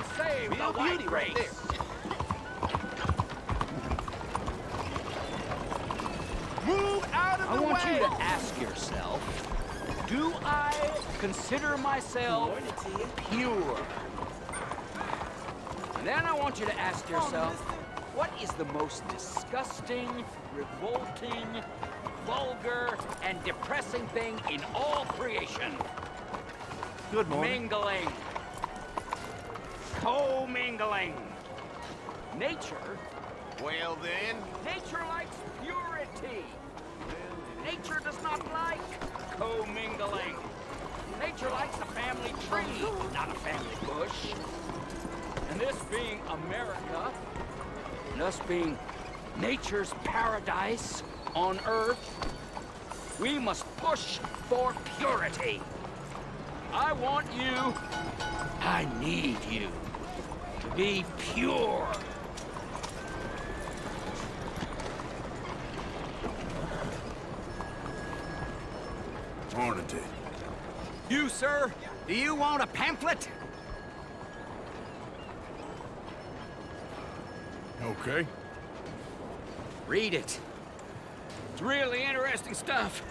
and save the white race. Move out of the way! I want you to ask yourself, do I consider myself pure? And then I want you to ask yourself, what is the most disgusting, revolting, vulgar, and depressing thing in all creation? Good morning. Mingling. Co-mingling. Nature. Well then. Nature likes purity. Nature does not like co-mingling. Nature likes a family tree, not a family bush. And this being America, and us being nature's paradise on Earth, we must push for purity. I want you, I need you to be pure. Morning to you. You, sir, do you want a pamphlet? Okay. Read it. It's really interesting stuff.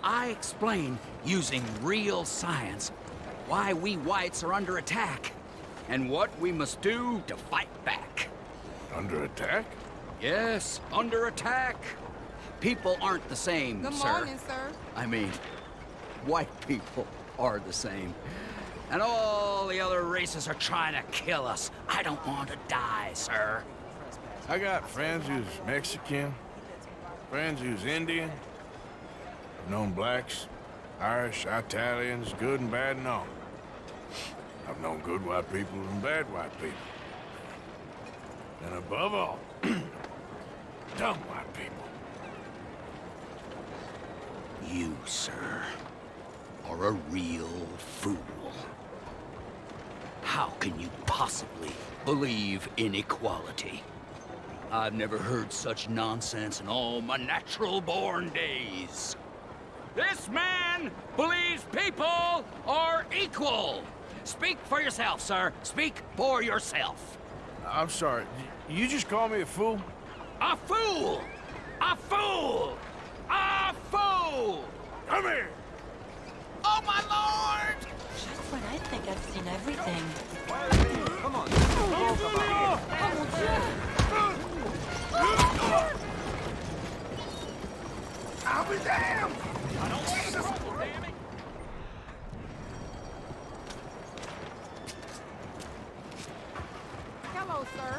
I explain, using real science, why we whites are under attack, and what we must do to fight back. Under attack? Yes, under attack. People aren't the same, Good sir. morning, sir. I mean, white people are the same. And all the other races are trying to kill us. I don't want to die, sir. I got friends who's Mexican, friends who's Indian. I've known blacks, Irish, Italians, good and bad and all. I've known good white people and bad white people. And above all, dumb white people. You, sir, are a real fool. How can you possibly believe in equality? I've never heard such nonsense in all my natural-born days. This man believes people are equal. Speak for yourself, sir. Speak for yourself. I'm sorry, you just call me a fool? A fool! A fool! A fool! Come here! Oh, my lord! Just when I think I've seen everything. Come on. I'll be damned! I don't want to trouble, damn it! Hello, sir.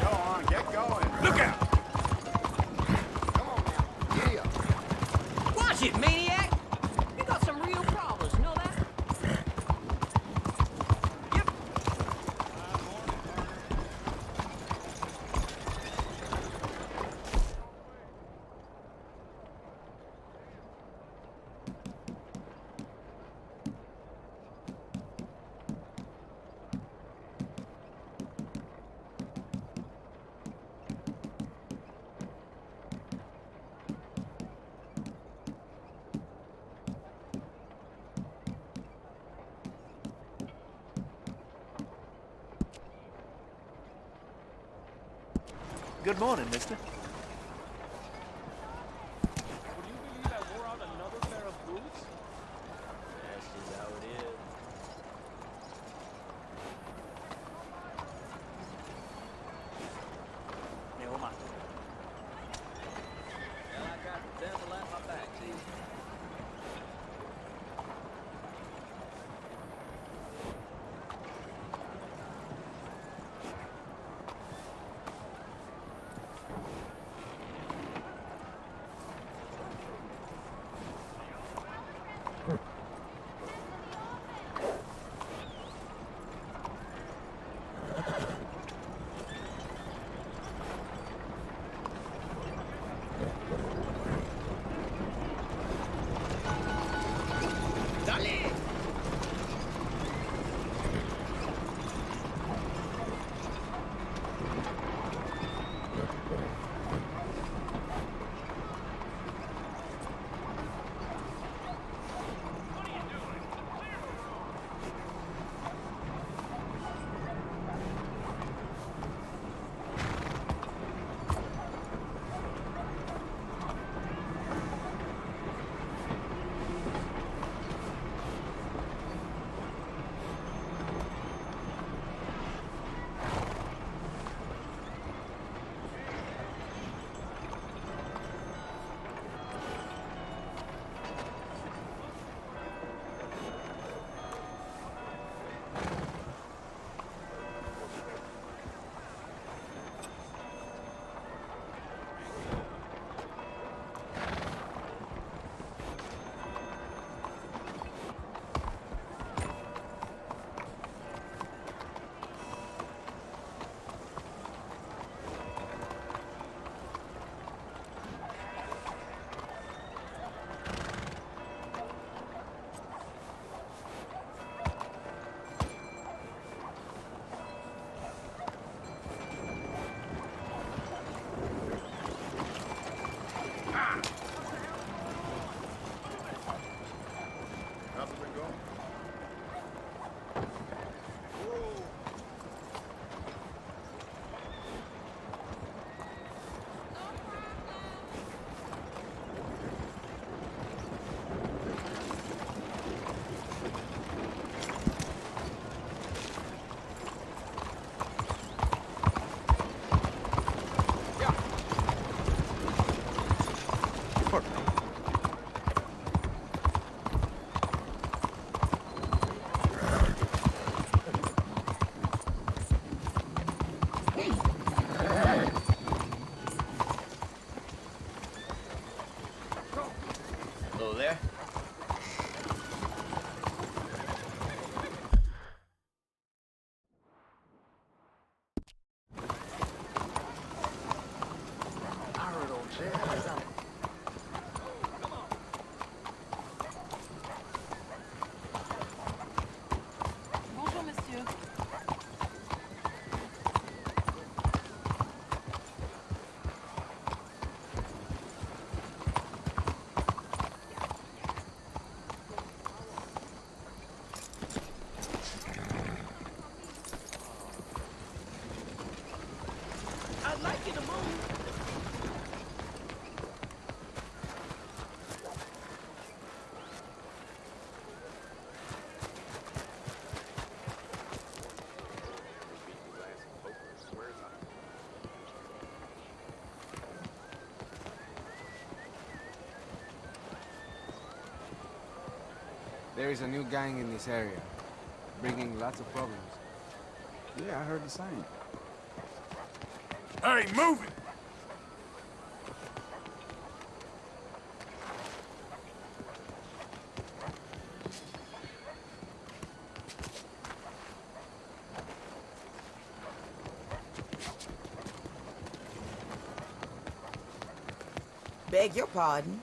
Go on, get going. Look out! Come on now. Yeah. Watch it, maniac! You got some real problems, you know that? Yep. Good morning, mister. Would you believe I wore out another pair of boots? That's just how it is. Hey, hold on. Well, I got the devil at my back, see? There is a new gang in this area, bringing lots of problems. Yeah, I heard the same. Hey, move it! Beg your pardon.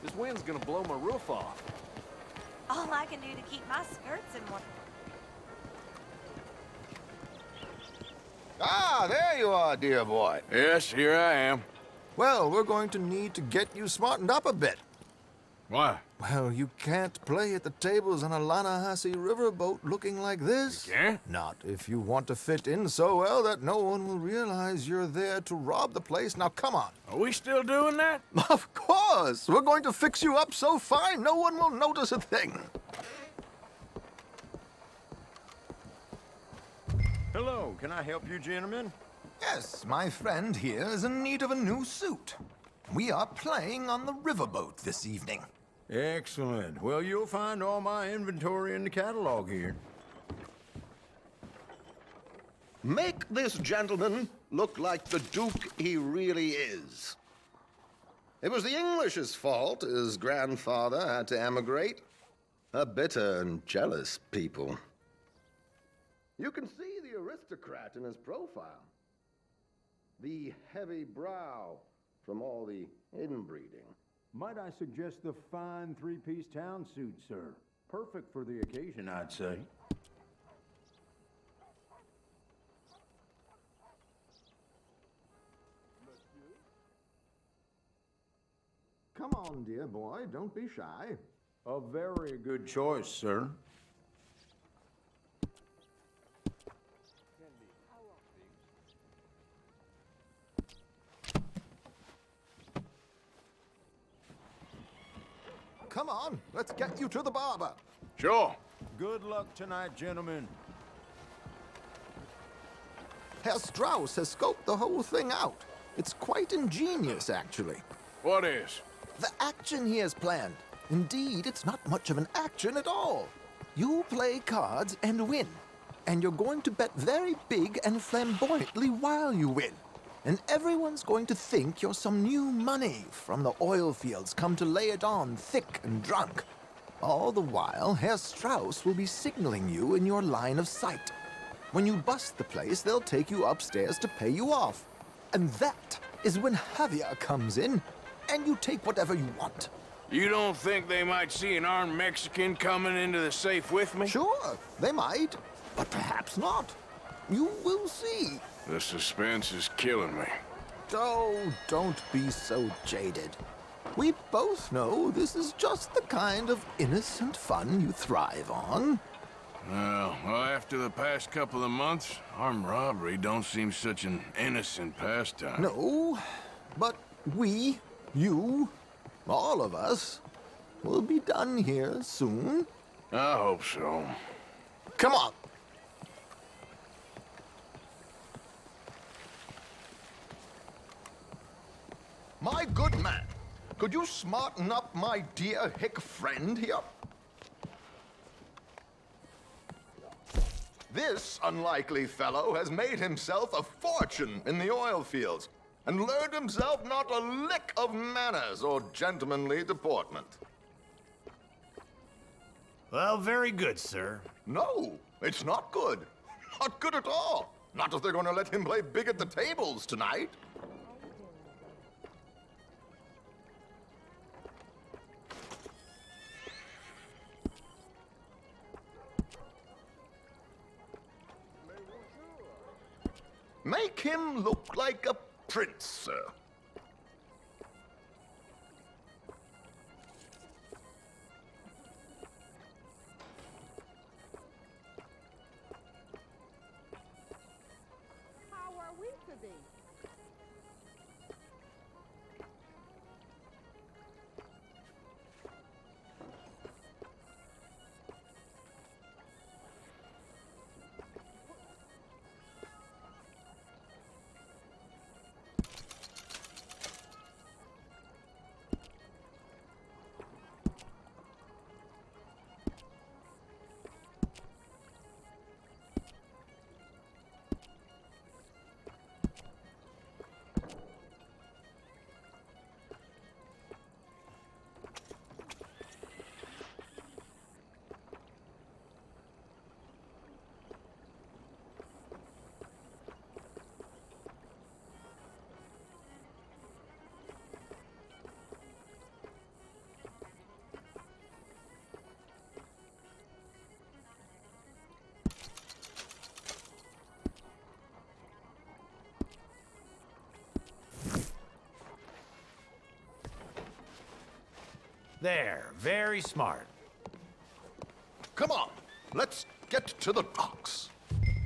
This wind's gonna blow my roof off. All I can do to keep my skirts in one. Ah, there you are, dear boy. Yes, here I am. Well, we're going to need to get you smartened up a bit. Why? Well, you can't play at the tables on a Lannahechee riverboat looking like this. You can't? Not if you want to fit in so well that no one will realize you're there to rob the place. Now, come on. Are we still doing that? Of course! We're going to fix you up so fine no one will notice a thing. Hello, can I help you gentlemen? Yes, my friend here is in need of a new suit. We are playing on the riverboat this evening. Excellent. Well, you'll find all my inventory in the catalog here. Make this gentleman look like the Duke he really is. It was the English's fault his grandfather had to emigrate. A bitter and jealous people. You can see the aristocrat in his profile. The heavy brow from all the inbreeding. Might I suggest the fine three-piece town suit, sir? Perfect for the occasion, I'd say. Come on, dear boy, don't be shy. A very good choice, sir. Come on, let's get you to the barber. Sure. Good luck tonight, gentlemen. Herr Strauss has scoped the whole thing out. It's quite ingenious, actually. What is? The action he has planned. Indeed, it's not much of an action at all. You play cards and win. And you're going to bet very big and flamboyantly while you win. And everyone's going to think you're some new money from the oil fields come to lay it on thick and drunk. All the while, Herr Strauss will be signaling you in your line of sight. When you bust the place, they'll take you upstairs to pay you off. And that is when Javier comes in, and you take whatever you want. You don't think they might see an armed Mexican coming into the safe with me? Sure, they might, but perhaps not. You will see. The suspense is killing me. Oh, don't be so jaded. We both know this is just the kind of innocent fun you thrive on. Well, after the past couple of months, armed robbery don't seem such an innocent pastime. No, but we, you, all of us, will be done here soon. I hope so. Come on. My good man, could you smarten up my dear hick friend here? This unlikely fellow has made himself a fortune in the oil fields and learned himself not a lick of manners or gentlemanly deportment. Well, very good, sir. No, it's not good. Not good at all. Not if they're going to let him play big at the tables tonight. Make him look like a prince, sir. There, very smart. Come on, let's get to the docks.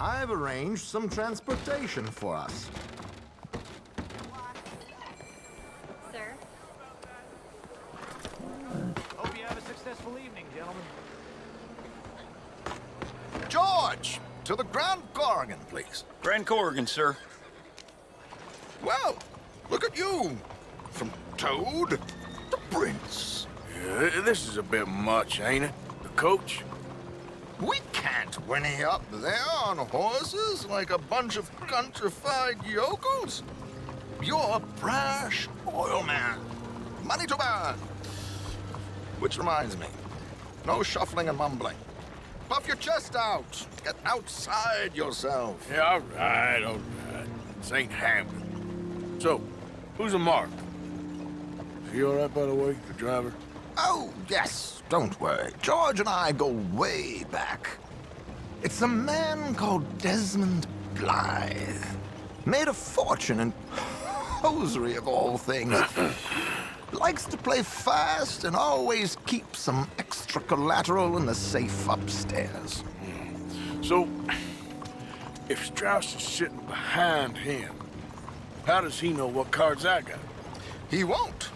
I've arranged some transportation for us. Sir? Hope you have a successful evening, gentlemen. George, to the Grand Corrigan, please. Grand Corrigan, sir. Well, look at you. From Toad to Prince. Yeah, this is a bit much, ain't it? The coach? We can't whinny up there on horses like a bunch of countrified yokels. You're a brash oil man. Money to burn. Which reminds me, no shuffling and mumbling. Puff your chest out. Get outside yourself. Yeah, all right, all right. This ain't happening. So, who's a mark? Is he all right, by the way, the driver? Oh, yes, don't worry. George and I go way back. It's a man called Desmond Blythe. Made a fortune in hosiery of all things. Likes to play fast and always keep some extra collateral in the safe upstairs. So, if Strauss is sitting behind him, how does he know what cards I got? He won't.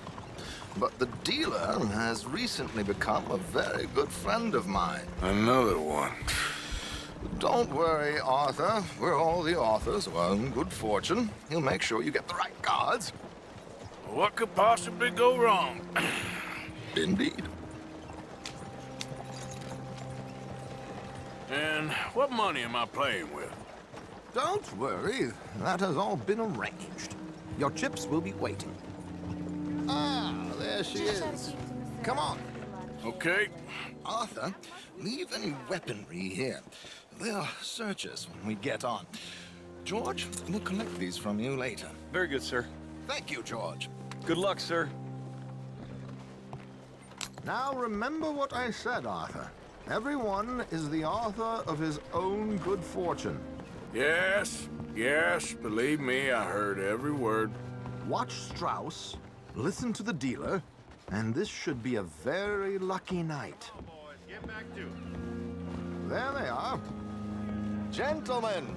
But the dealer has recently become a very good friend of mine. Another one. Don't worry, Arthur. We're all the authors of our good fortune. He'll make sure you get the right cards. What could possibly go wrong? Indeed. And what money am I playing with? Don't worry. That has all been arranged. Your chips will be waiting. Ah, there she is. Come on. Okay. Arthur, leave any weaponry here. They'll search us when we get on. George, we'll collect these from you later. Very good, sir. Thank you, George. Good luck, sir. Now remember what I said, Arthur. Everyone is the author of his own good fortune. Yes, yes, believe me, I heard every word. Watch Strauss, listen to the dealer, and this should be a very lucky night. Boys, get back to it. There they are. Gentlemen,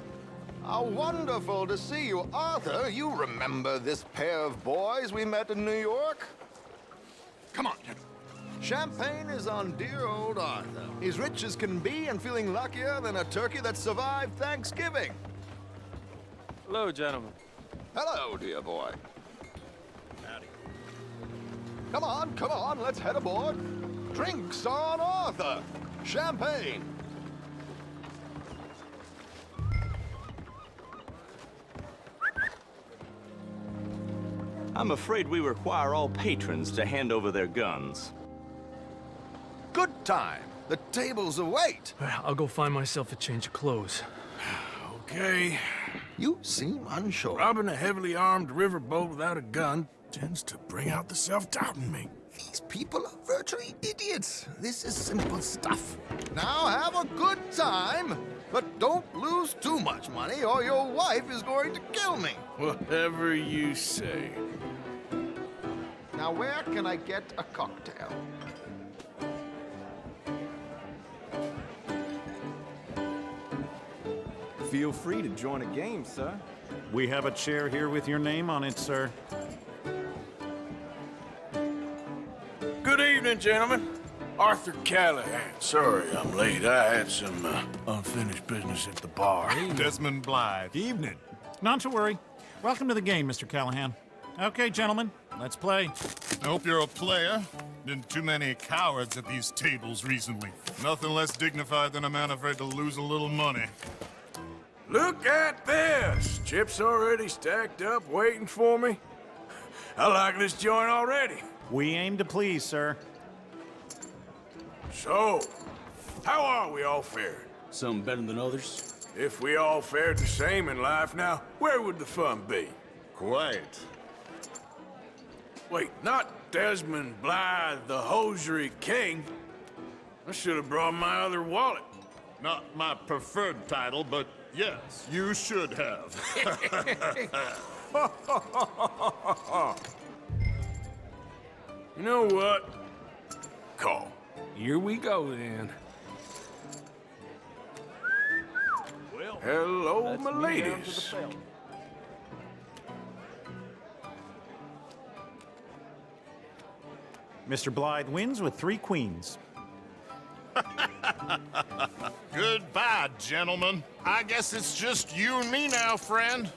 how wonderful to see you. Arthur, you remember this pair of boys we met in New York? Come on, gentlemen. Champagne is on dear old Arthur. He's rich as can be and feeling luckier than a turkey that survived Thanksgiving. Hello, gentlemen. Hello, dear boy. Howdy. Come on, let's head aboard. Drinks on Arthur. Champagne. I'm afraid we require all patrons to hand over their guns. Good time. The tables await. I'll go find myself a change of clothes. Okay. You seem unsure. Robbing a heavily armed riverboat without a gun tends to bring out the self-doubt in me. These people are virtually idiots. This is simple stuff. Now have a good time, but don't lose too much money or your wife is going to kill me. Whatever you say. Now where can I get a cocktail? Feel free to join a game, sir. We have a chair here with your name on it, sir. Good evening, gentlemen. Arthur Callahan. Sorry I'm late. I had some unfinished business at the bar. Desmond Blythe. Evening. Not to worry. Welcome to the game, Mr. Callahan. Okay, gentlemen, let's play. I hope you're a player. Been too many cowards at these tables recently. Nothing less dignified than a man afraid to lose a little money. Look at this! Chips already stacked up, waiting for me. I like this joint already. We aim to please, sir. So, how are we all faring? Some better than others. If we all fared the same in life now, where would the fun be? Quiet. Wait, not Desmond Blythe, the hosiery king. I should have brought my other wallet. Not my preferred title, but yes, you should have. You know what? Call. Here we go, then. Well, hello, my ladies. Mr. Blythe wins with 3 queens. Goodbye, gentlemen. I guess it's just you and me now, friend.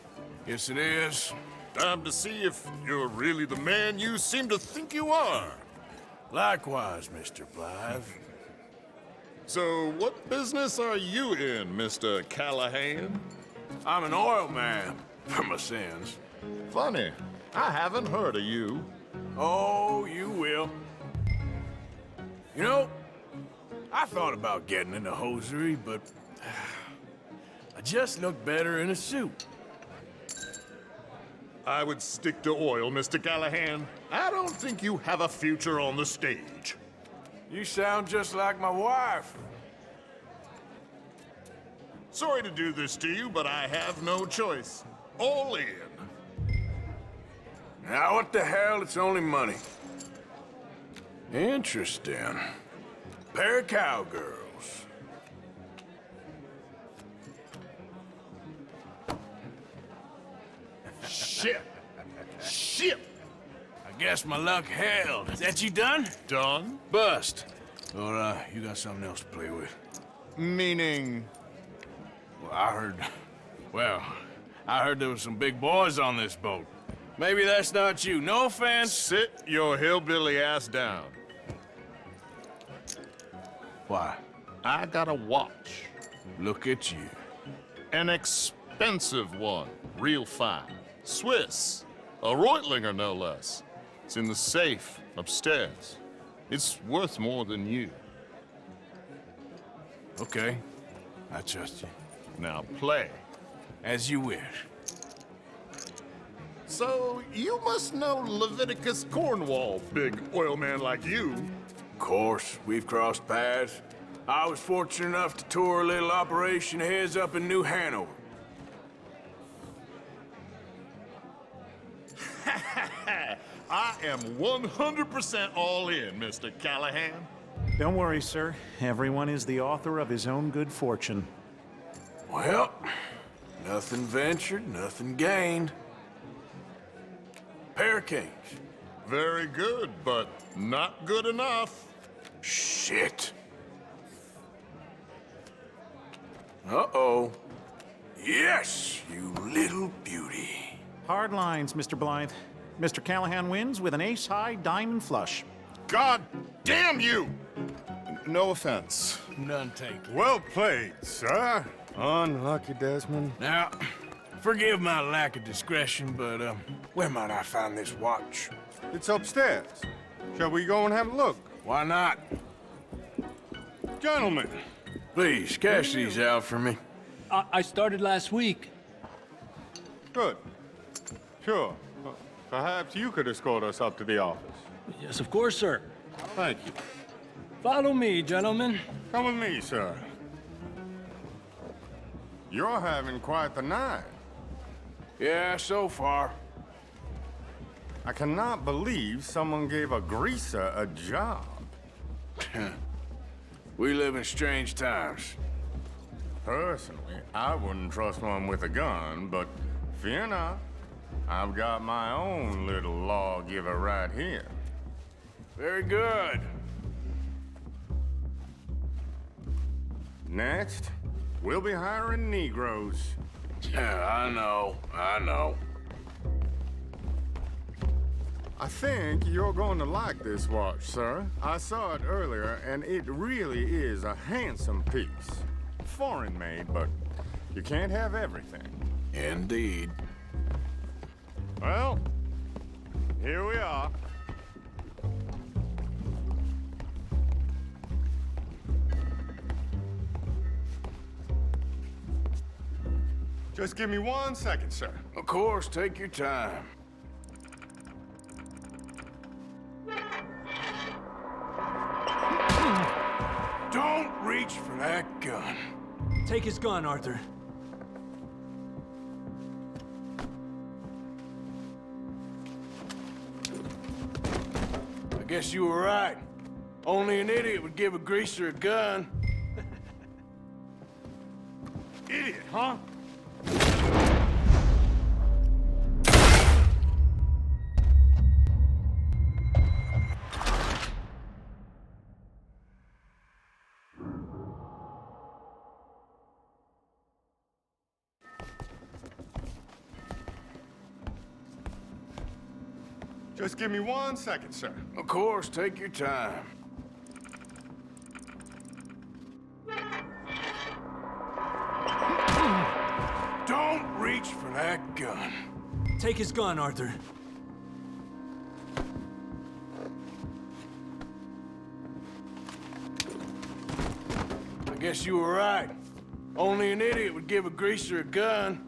Yes, it is. Time to see if you're really the man you seem to think you are. Likewise, Mr. Blythe. So, what business are you in, Mr. Callahan? I'm an oil man, for my sins. Funny. I haven't heard of you. Oh, you will. You know, I thought about getting into hosiery, but I just look better in a suit. I would stick to oil, Mr. Callahan. I don't think you have a future on the stage. You sound just like my wife. Sorry to do this to you, but I have no choice. All in. Now, what the hell? It's only money. Interesting. Pair of cowgirls. Shit. Shit. I guess my luck held. Is that you done? Done? Bust. Or, you got something else to play with? Meaning? Well, I heard there was some big boys on this boat. Maybe that's not you. No offense. Sit your hillbilly ass down. Why? I got a watch. Look at you. An expensive one. Real fine. Swiss. A Reutlinger, no less. It's in the safe upstairs. It's worth more than you. Okay. I trust you. Now play. As you wish. So, you must know Leviticus Cornwall, big oil man like you. Of course, we've crossed paths. I was fortunate enough to tour a little operation of his up in New Hanover. I am 100% all in, Mr. Callahan. Don't worry, sir. Everyone is the author of his own good fortune. Well, nothing ventured, nothing gained. Pair of kings. Very good, but not good enough. Shit. Uh-oh. Yes, you little beauty. Hard lines, Mr. Blythe. Mr. Callahan wins with an ace-high diamond flush. God damn you! No offense. None taken. Well played, sir. Unlucky, Desmond. Now, forgive my lack of discretion, but, where might I find this watch? It's upstairs. Shall we go and have a look? Why not? Gentlemen. Please, cash these out for me. I started last week. Good. Sure. Perhaps you could escort us up to the office. Yes, of course, sir. Thank you. Follow me, gentlemen. Come with me, sir. You're having quite the night. Yeah, so far. I cannot believe someone gave a greaser a job. We live in strange times. Personally, I wouldn't trust one with a gun, but Fear not. I've got my own little lawgiver right here. Very good. Next, we'll be hiring Negroes. Yeah, I know. I think you're going to like this watch, sir. I saw it earlier, and it really is a handsome piece. Foreign made, but you can't have everything. Indeed. Well, here we are. Just give me 1 second, sir. Of course, take your time. Don't reach for that gun. Take his gun, Arthur. I guess you were right. Only an idiot would give a greaser a gun. Idiot, huh? Just give me 1 second, sir. Of course, take your time. Don't reach for that gun. Take his gun, Arthur. I guess you were right. Only an idiot would give a greaser a gun.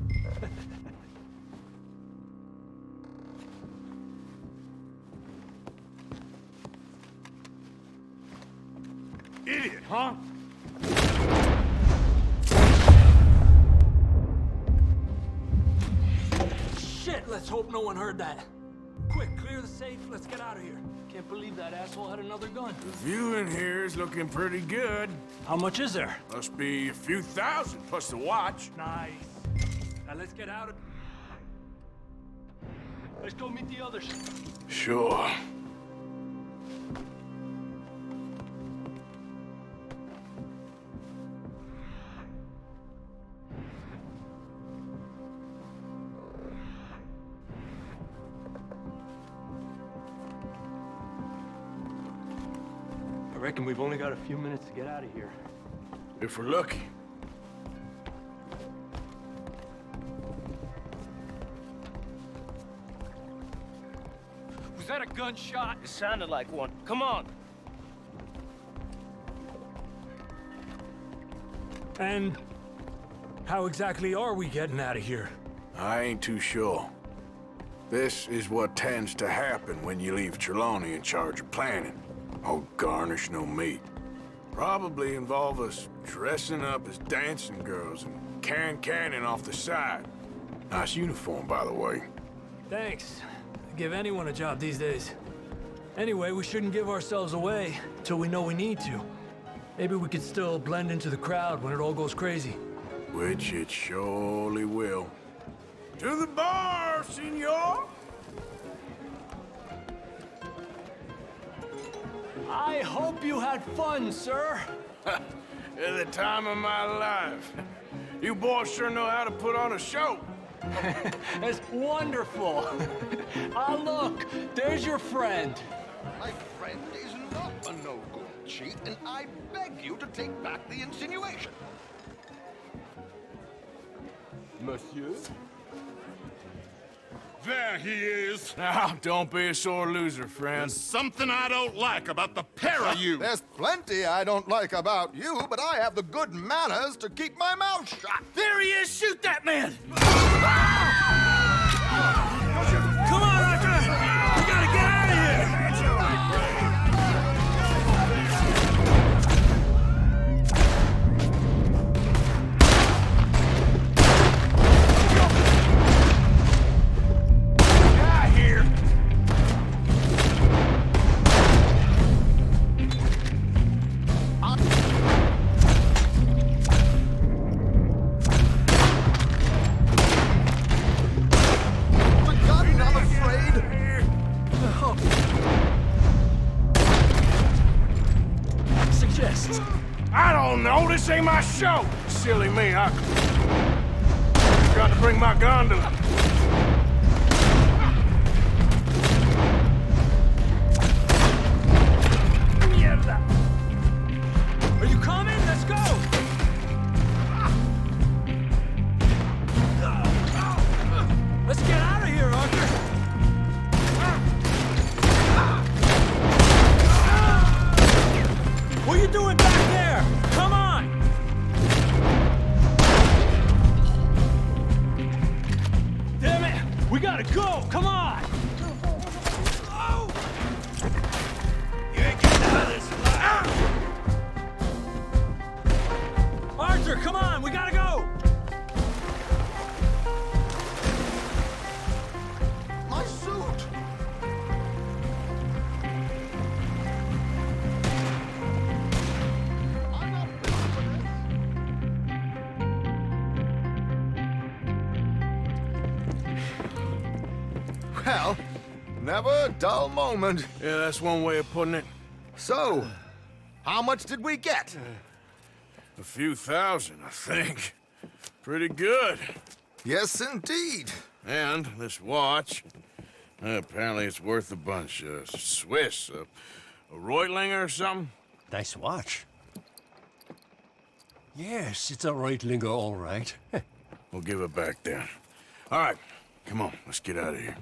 Idiot, huh? Shit, let's hope no one heard that. Quick, clear the safe, let's get out of here. Can't believe that asshole had another gun. The view in here is looking pretty good. How much is there? Must be a few thousand plus the watch. Nice. Now let's get out of... Let's go meet the others. Sure. I reckon we've only got a few minutes to get out of here. If we're lucky. Was that a gunshot? It sounded like one. Come on. And how exactly are we getting out of here? I ain't too sure. This is what tends to happen when you leave Trelawney in charge of planning. Oh, garnish no meat. Probably involve us dressing up as dancing girls and carrying cannon off the side. Nice uniform, by the way. Thanks. Give anyone a job these days. Anyway, we shouldn't give ourselves away till we know we need to. Maybe we could still blend into the crowd when it all goes crazy. Which it surely will. To the bar, senor! I hope you had fun, sir. At the time of my life. You boys sure know how to put on a show. That's wonderful. Ah, look, there's your friend. My friend is not a no-good cheat, and I beg you to take back the insinuation. Monsieur? There he is. Now, don't be a sore loser, friend. There's something I don't like about the pair of you. There's plenty I don't like about you, but I have the good manners to keep my mouth shut. There he is! Shoot that man! Come on, Arthur! We gotta get out of here! This ain't my show! Silly me, I got to bring my gondola. Mierda! Are you coming? Let's go! Let's get out of here, Arthur! What are you doing back there? Come on! Damn it! We gotta go! Come on! You ain't getting out of this alive! Arthur, come on! We gotta go! My suit! Well, never a dull moment. Yeah, that's one way of putting it. So, how much did we get? A few thousand, I think. Pretty good. Yes, indeed. And this watch, apparently it's worth a bunch. Swiss, a Reutlinger or something? Nice watch. Yes, it's a Reutlinger, all right. We'll give it back then. All right, come on, let's get out of here.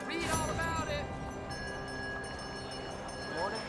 Read all about it. Morning.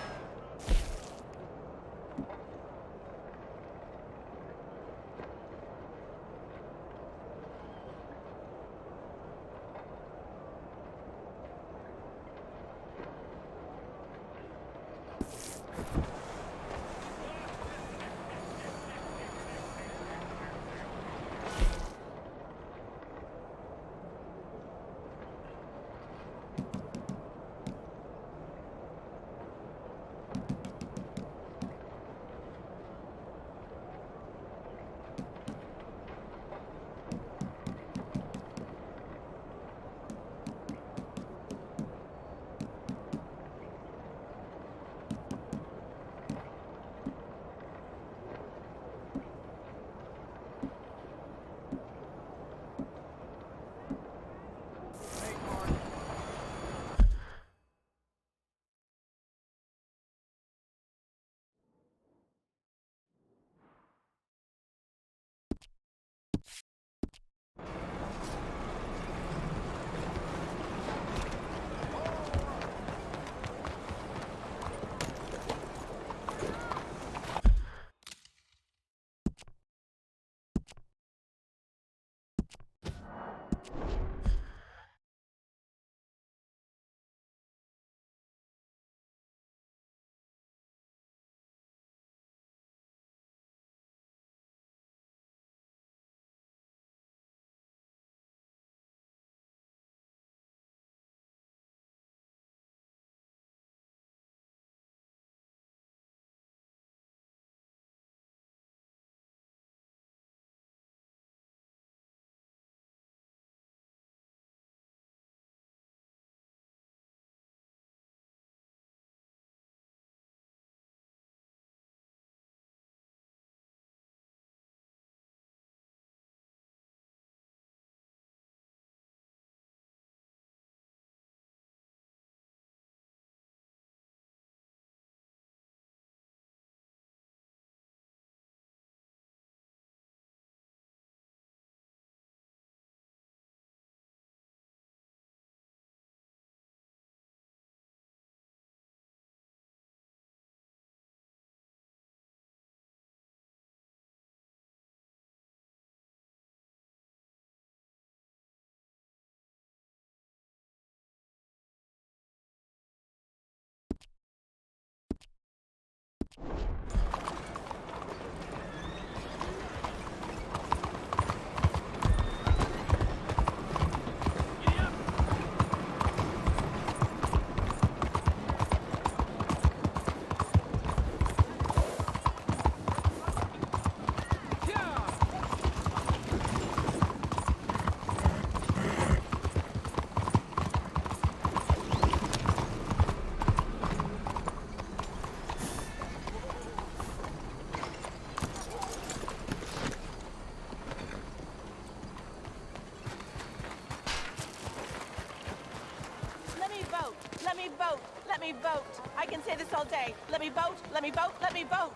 I can say this all day. Let me vote, let me vote, let me vote.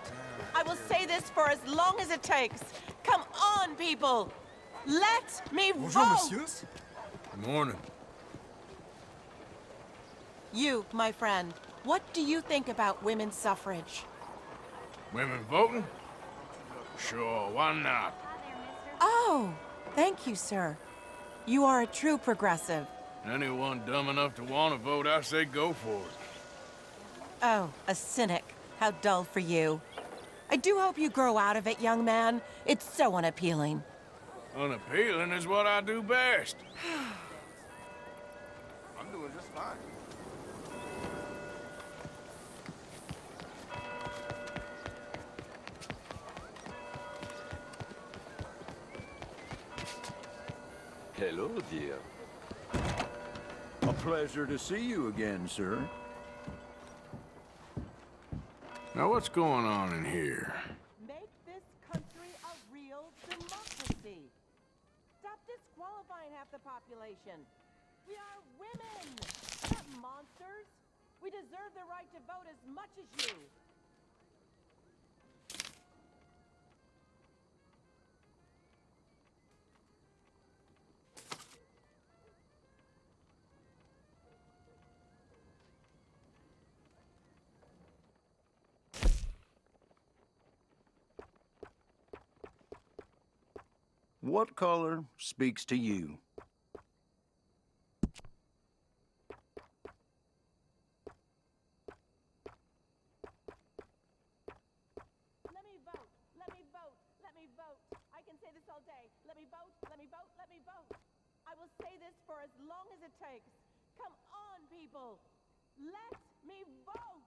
I will say this for as long as it takes. Come on, people. Let me vote. Good morning. You, my friend, what do you think about women's suffrage? Women voting? Sure, why not? Oh, thank you, sir. You are a true progressive. Anyone dumb enough to want to vote, I say go for it. Oh, a cynic. How dull for you. I do hope you grow out of it, young man. It's so unappealing. Unappealing is what I do best. I'm doing just fine. Hello, dear. A pleasure to see you again, sir. Now what's going on in here? Make this country a real democracy. Stop disqualifying half the population. We are women, not monsters. We deserve the right to vote as much as you. What color speaks to you? Let me vote. Let me vote. Let me vote. I can say this all day. Let me vote. Let me vote. Let me vote. I will say this for as long as it takes. Come on, people. Let me vote.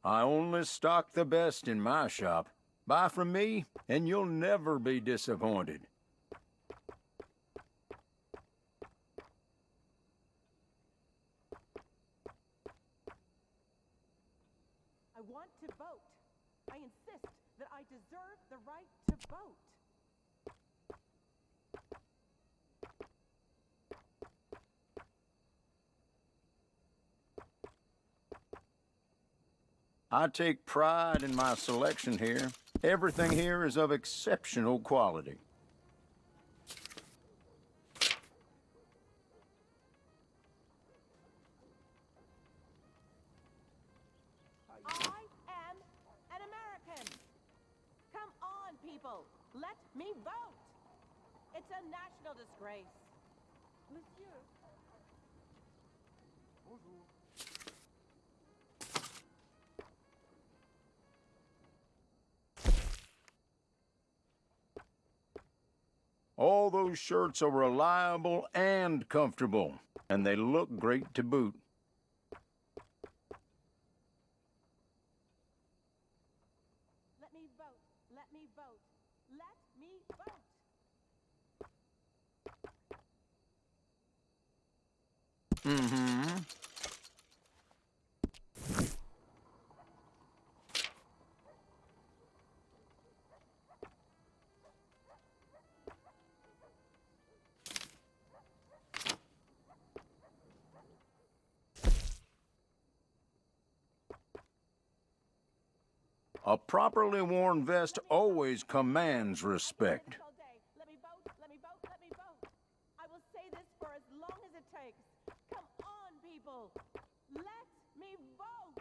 I only stock the best in my shop. Buy from me, and you'll never be disappointed. I want to vote. I insist that I deserve the right to vote. I take pride in my selection here. Everything here is of exceptional quality. I am an American. Come on, people. Let me vote. It's a national disgrace. Monsieur. Bonjour. All those shirts are reliable and comfortable, and they look great to boot. Let me vote. Let me vote. Let me vote. Mm-hmm. A properly worn vest always commands respect. Let me vote. Let me vote. Let me vote. I will say this for as long as it takes. Come on, people. Let me vote.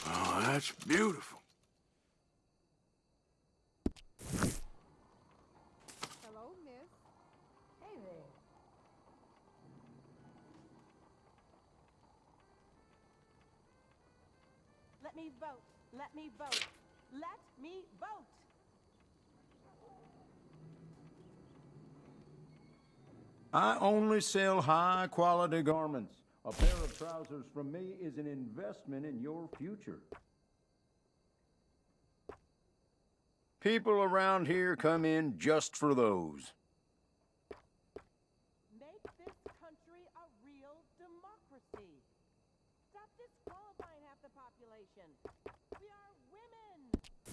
Oh, that's beautiful. Hello, miss. Hey there. Let me vote. Let me vote. Let me vote. I only sell high-quality garments. A pair of trousers from me is an investment in your future. People around here come in just for those. Make this country a real democracy. Stop disqualifying half the population. We are women,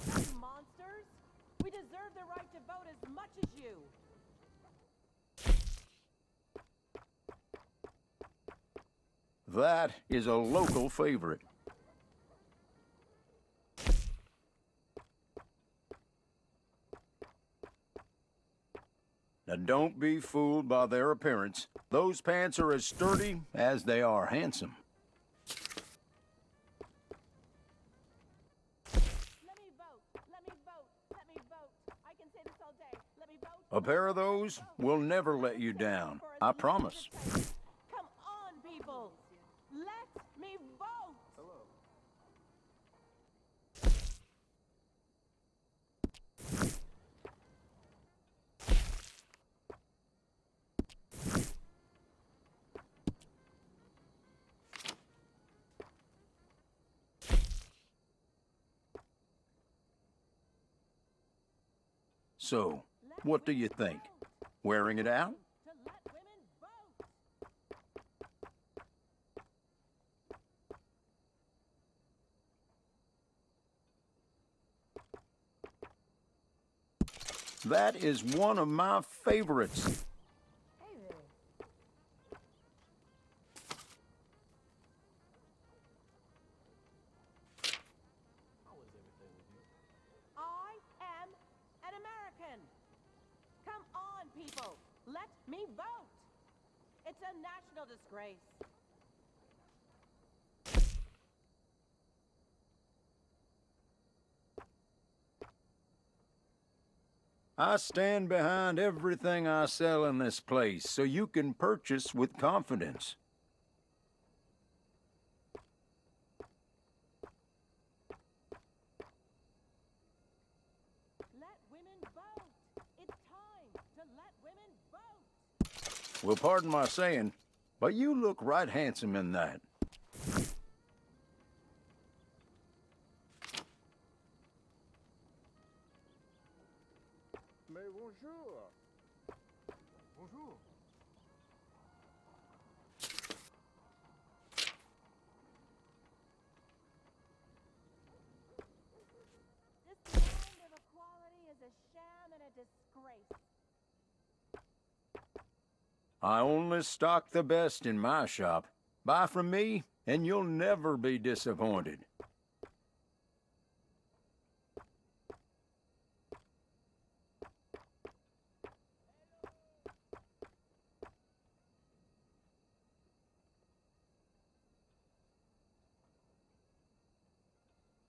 not monsters. We deserve the right as you. That is a local favorite. Now, don't be fooled by their appearance. Those pants are as sturdy as they are handsome. Let me vote. Let me vote. Let me vote. I can say this all day. Let me vote. A pair of those will never let you down. I promise. Come on, people. Let me vote. Hello. So, what do you think? Wearing it out? To let women vote. That is one of my favorites. Hey there. I am an American. Come on, people. Let me vote. It's a national disgrace. I stand behind everything I sell in this place, so you can purchase with confidence. Let women vote. It's time to let women vote. Well, pardon my saying, but you look right handsome in that. Mais bonjour. Bonjour. This land of equality is a sham and a disgrace. I only stock the best in my shop. Buy from me, and you'll never be disappointed.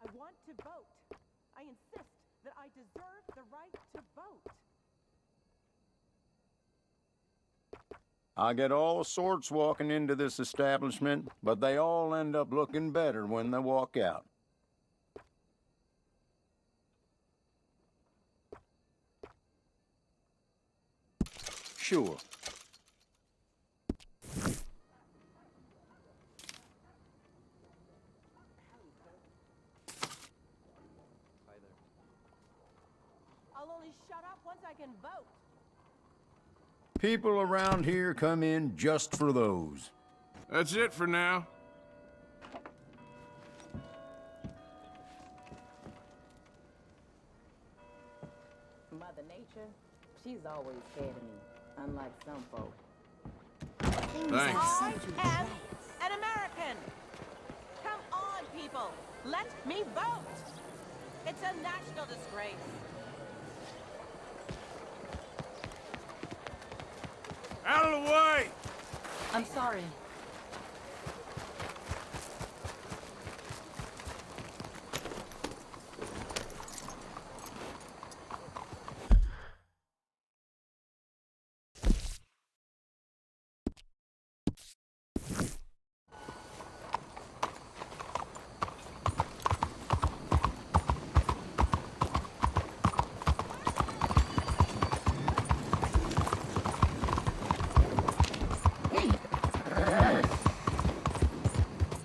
I want to vote. I insist that I deserve the right to vote. I get all sorts walking into this establishment, but they all end up looking better when they walk out. Sure. I'll only shut up once I can vote. People around here come in just for those. That's it for now. Mother Nature, she's always scared of me, unlike some folk. Thanks. I am an American. Come on, people. Let me vote. It's a national disgrace. Out of the way! I'm sorry.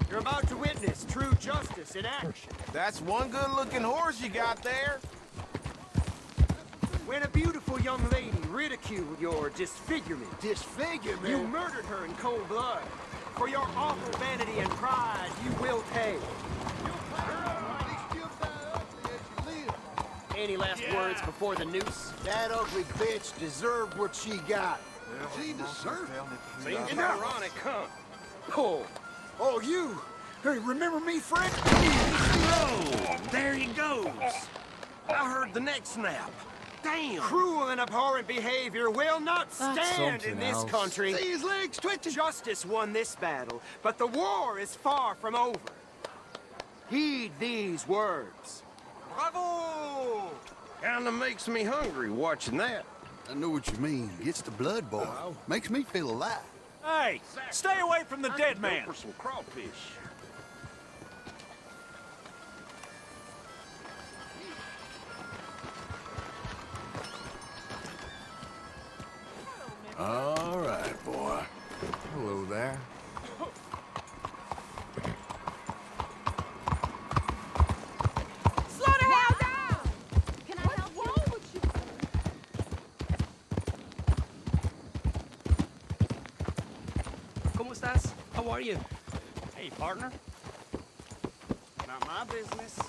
You're about to witness true justice in action. That's one good-looking horse you got there. When a beautiful young lady ridiculed your disfigurement. Disfigurement? You murdered her in cold blood. For your awful vanity and pride, you will pay. Any last words before the noose? That ugly bitch deserved what she got. She deserved it. Seems ironic, huh? Oh. Oh, you! Hey, remember me, friend? Oh, there he goes. I heard the neck snap. Damn. Cruel and abhorrent behavior will not stand in this country. See his legs twitching. Justice won this battle, but the war is far from over. Heed these words. Bravo! Kinda makes me hungry watching that. I know what you mean. Gets the blood boil. Makes me feel alive. Hey, stay away from the dead man. For some crawfish. All right, boy. Hello there. Slow the hell down! Can I help you? What's wrong with you? ¿Cómo estás? How are you? Hey, partner. Not my business.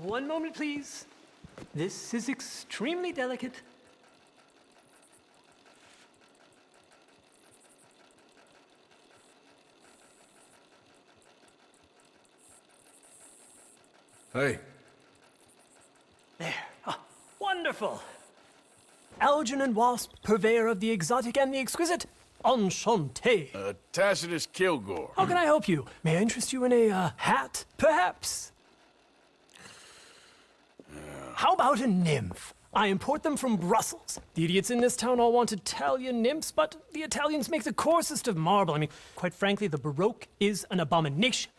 One moment, please. This is extremely delicate. Hey. There. Ah, wonderful. Algernon Wasp, purveyor of the exotic and the exquisite. Enchanté. Tacitus Kilgore. How can I help you? May I interest you in a hat, perhaps? How about a nymph? I import them from Brussels. The idiots in this town all want Italian nymphs, but the Italians make the coarsest of marble. I mean, quite frankly, the Baroque is an abomination.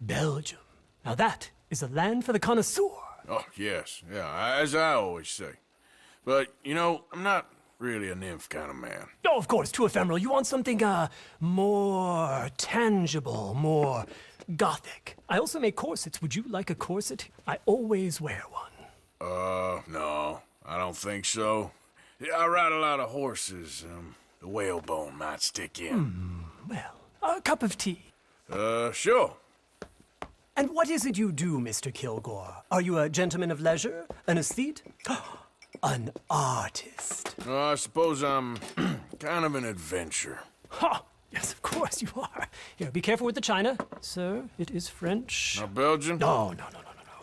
Belgium. Now that is a land for the connoisseur. Oh, yes. Yeah, as I always say. But, you know, I'm not really a nymph kind of man. Oh, of course, too ephemeral. You want something, more tangible, more gothic. I also make corsets. Would you like a corset? I always wear one. No, I don't think so. I ride a lot of horses. The whalebone might stick in. Well, a cup of tea. Sure. And what is it you do, Mr. Kilgore? Are you a gentleman of leisure? An aesthete? An artist? I suppose I'm kind of an adventurer. Ha! Yes, of course you are. Here, be careful with the china. Sir, it is French. Not Belgian? No.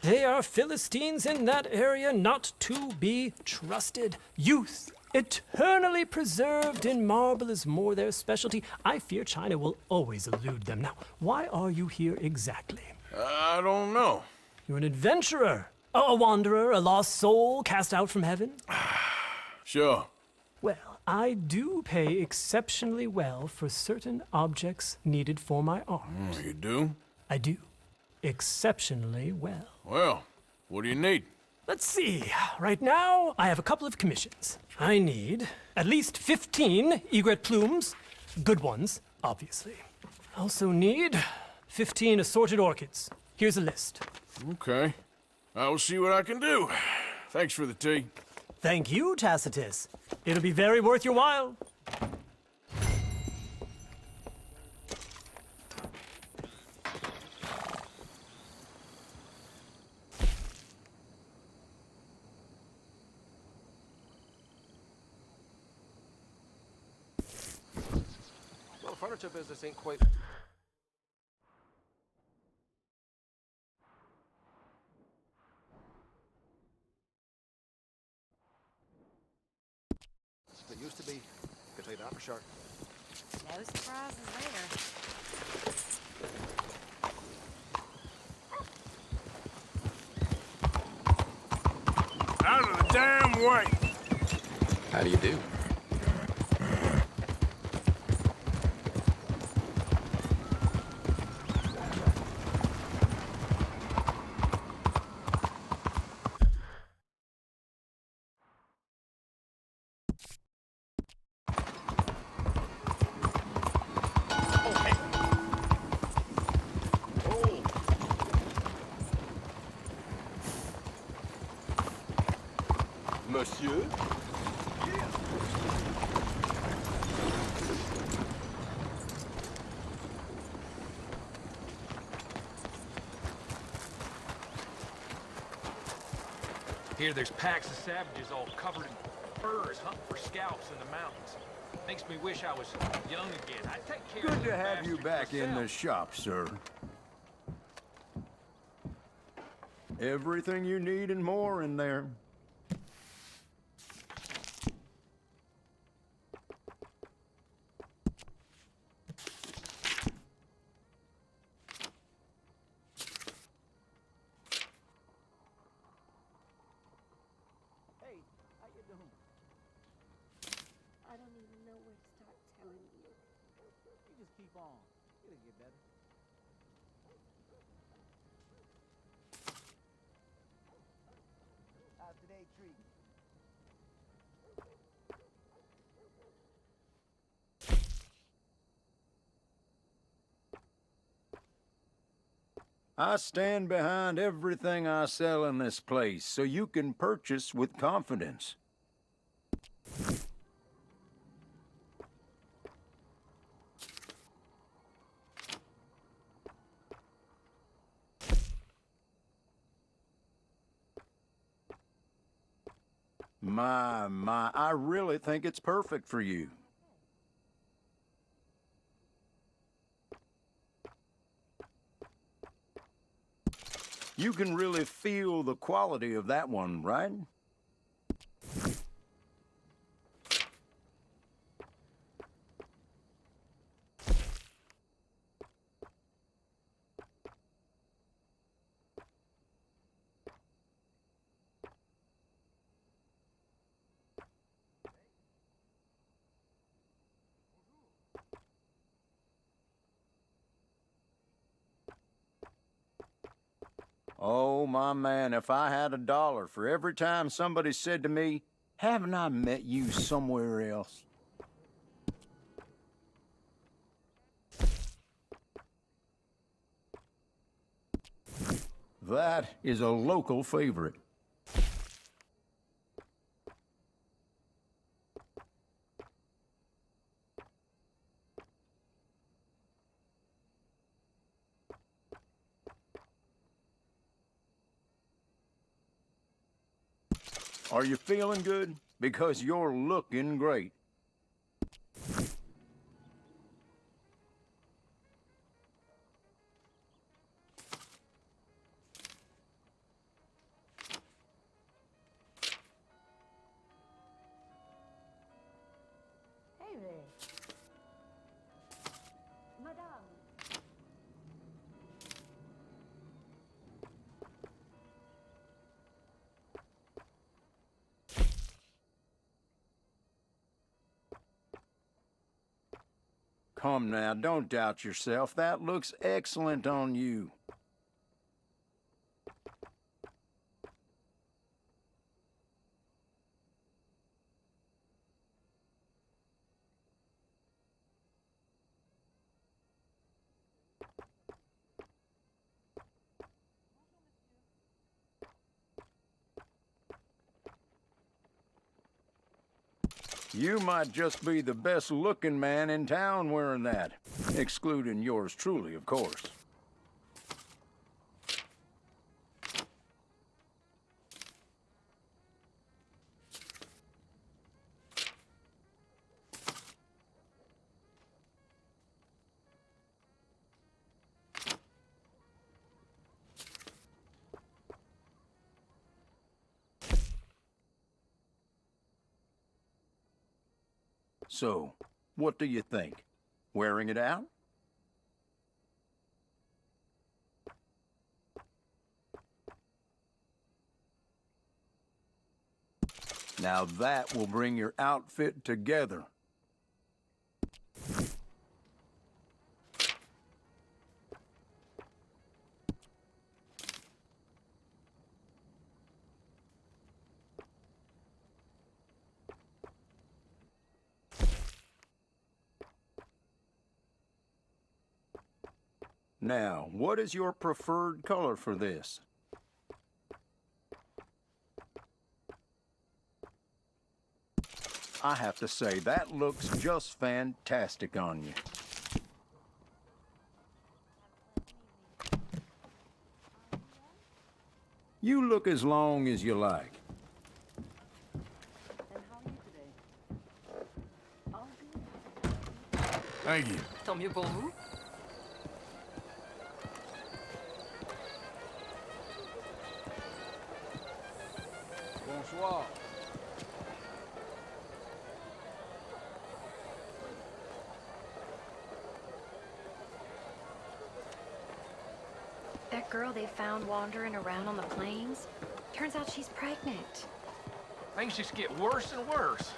They are Philistines in that area, not to be trusted. Youth, eternally preserved in marble, is more their specialty. I fear China will always elude them. Now, why are you here exactly? I don't know. You're an adventurer, a wanderer, a lost soul cast out from heaven? Sure. Well, I do pay exceptionally well for certain objects needed for my art. You do? I do. Exceptionally well. Well, what do you need? Let's see. Right now, I have a couple of commissions. I need at least 15 egret plumes. Good ones, obviously. I also need 15 assorted orchids. Here's a list. Okay. I will see what I can do. Thanks for the tea. Thank you, Tacitus. It'll be very worth your while. Well, the furniture business ain't quite... It used to be. I can tell you that for sure. No surprises there. Out of the damn way! How do you do? Monsieur? Here there's packs of savages all covered in furs hunting for scalps in the mountains. Makes me wish I was young again. I'd take care of Good to them have you bastards back in the myself. shop, sir. Everything you need and more in there. Hey, how you doing? I don't even know where to start telling you. You just keep on. It'll get better. How's today treating you? I stand behind everything I sell in this place, so you can purchase with confidence. My, I really think it's perfect for you. You can really feel the quality of that one, right? Oh, my man, if I had $1 for every time somebody said to me, "Haven't I met you somewhere else?" That is a local favorite. Are you feeling good? Because you're looking great. Hey there. Madame. Come now, don't doubt yourself. That looks excellent on you. You might just be the best-looking man in town wearing that. Excluding yours truly, of course. So, what do you think? Wearing it out? Now that will bring your outfit together. Now, what is your preferred color for this? I have to say, that looks just fantastic on you. You look as long as you like. Thank you. Tant mieux pour vous. Bonsoir. That girl they found wandering around on the plains, turns out she's pregnant. Things just get worse and worse.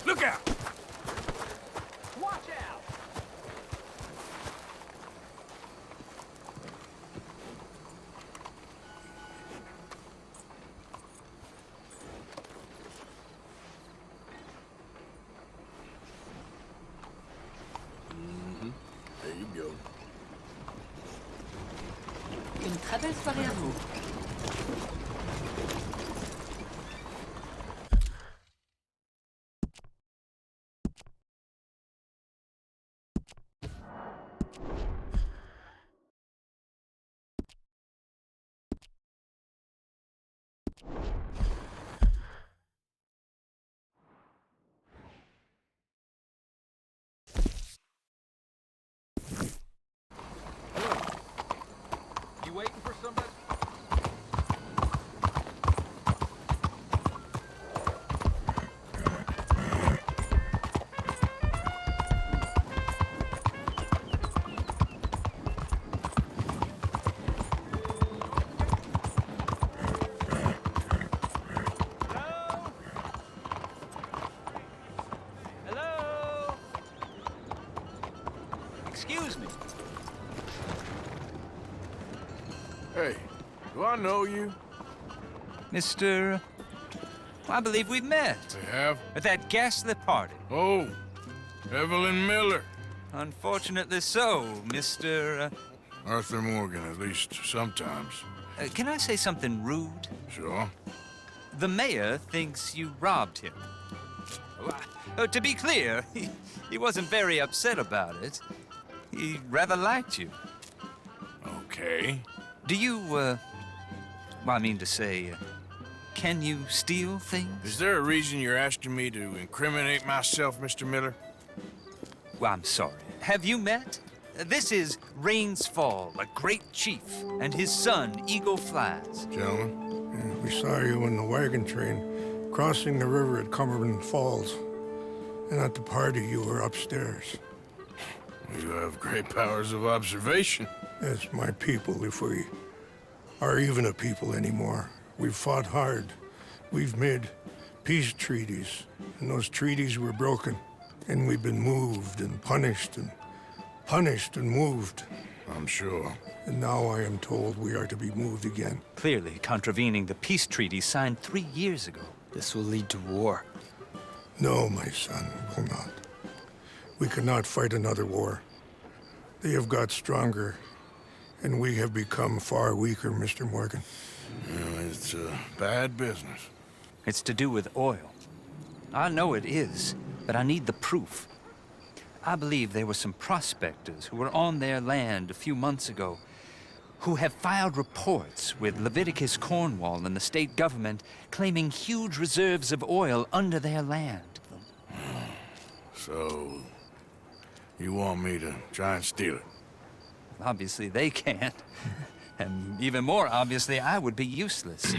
Look out! Watch out! There you go. Une très belle soirée à vous. You waiting for somebody? Hello? Excuse me. Hey, do I know you? Mr. I believe we've met. We have? At that ghastly party. Oh, Evelyn Miller. Unfortunately so, Mr. Arthur Morgan, at least sometimes. Can I say something rude? Sure. The mayor thinks you robbed him. To be clear, he wasn't very upset about it. He rather liked you. Okay. Do you, well, I mean to say, can you steal things? Is there a reason you're asking me to incriminate myself, Mr. Miller? Well, I'm sorry. Have you met? This is Rains Fall, a great chief, and his son, Eagle Flies. Gentlemen, we saw you in the wagon train crossing the river at Cumberland Falls. And at the party, you were upstairs. You have great powers of observation. Yes, my people, if we are even a people anymore. We've fought hard. We've made peace treaties, and those treaties were broken. And we've been moved and punished and moved. I'm sure. And now I am told we are to be moved again. Clearly contravening the peace treaty signed 3 years ago. This will lead to war. No, my son, it will not. We cannot fight another war. They have got stronger, and we have become far weaker, Mr. Morgan. Well, it's a bad business. It's to do with oil. I know it is, but I need the proof. I believe there were some prospectors who were on their land a few months ago who have filed reports with Leviticus Cornwall and the state government claiming huge reserves of oil under their land. So, you want me to try and steal it? Obviously they can't. And even more obviously, I would be useless.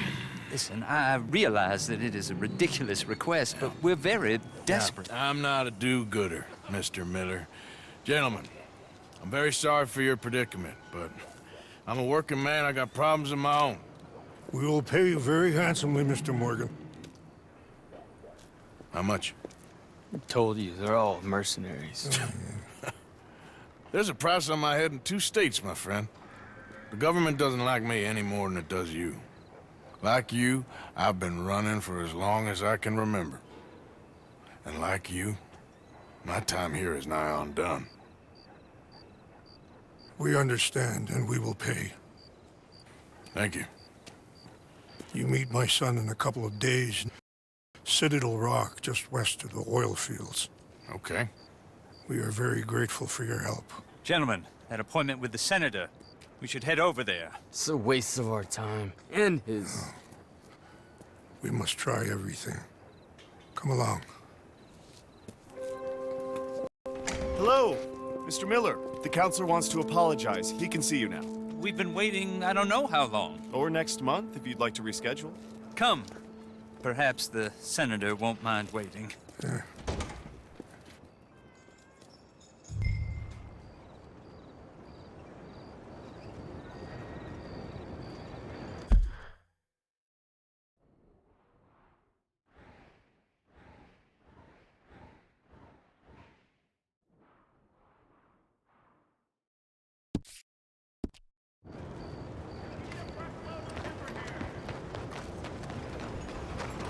Listen, I realize that it is a ridiculous request, but we're very desperate. Now, I'm not a do-gooder, Mr. Miller. Gentlemen, I'm very sorry for your predicament, but I'm a working man. I got problems of my own. We will pay you very handsomely, Mr. Morgan. How much? I told you, they're all mercenaries. There's a price on my head in 2 states, my friend. The government doesn't like me any more than it does you. Like you, I've been running for as long as I can remember. And like you, my time here is nigh on done. We understand, and we will pay. Thank you. You meet my son in a couple of days. Citadel Rock, just west of the oil fields. Okay. We are very grateful for your help. Gentlemen, that appointment with the senator. We should head over there. It's a waste of our time. And his. We must try everything. Come along. Hello, Mr. Miller. The counselor wants to apologize. He can see you now. We've been waiting I don't know how long. Or next month, if you'd like to reschedule. Come. Perhaps the senator won't mind waiting.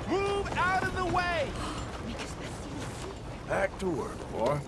Move out of the way! Back to work, boy.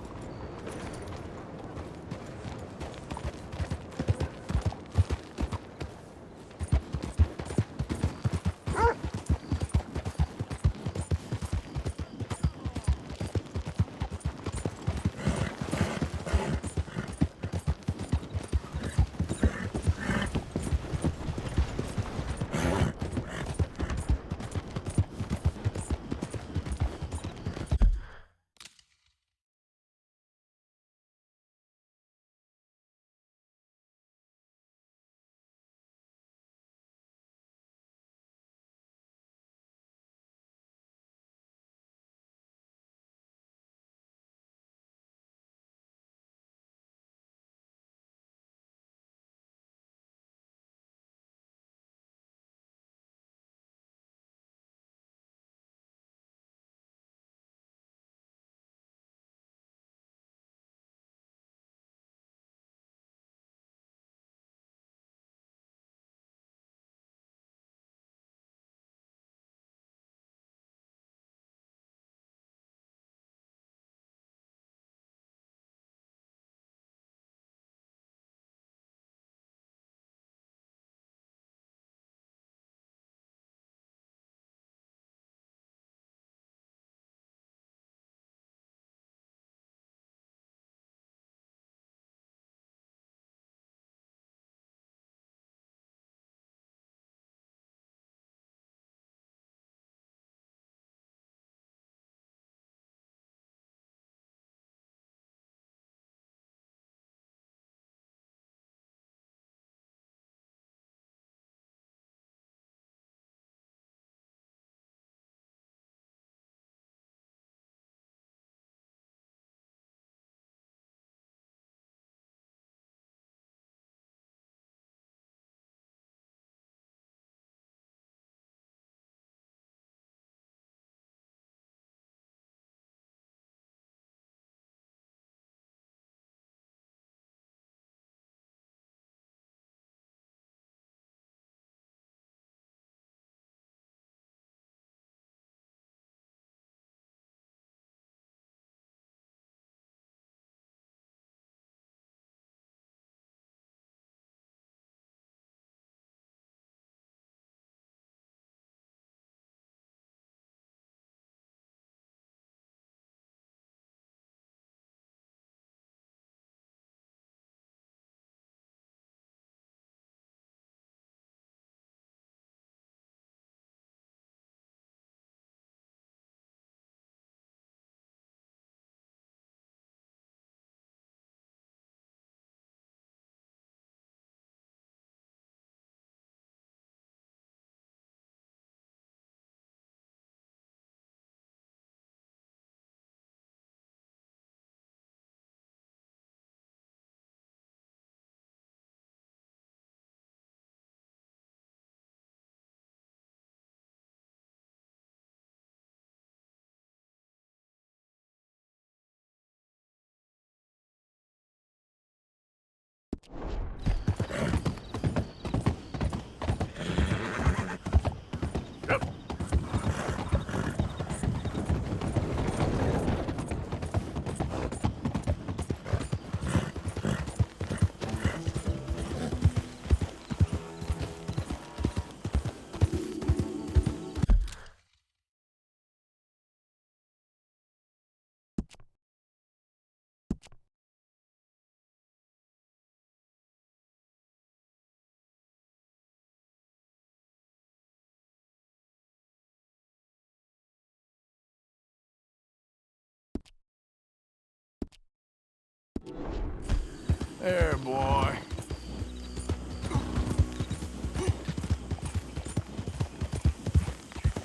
There, boy.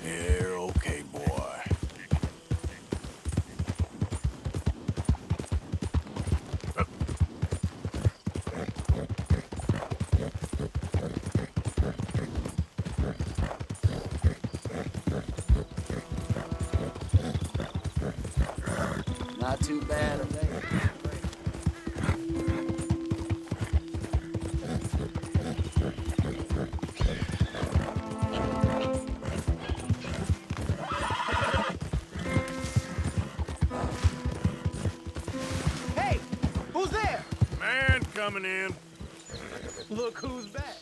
You're okay, boy. Not too bad, I think. Hey, who's there? Man coming in. Look who's back.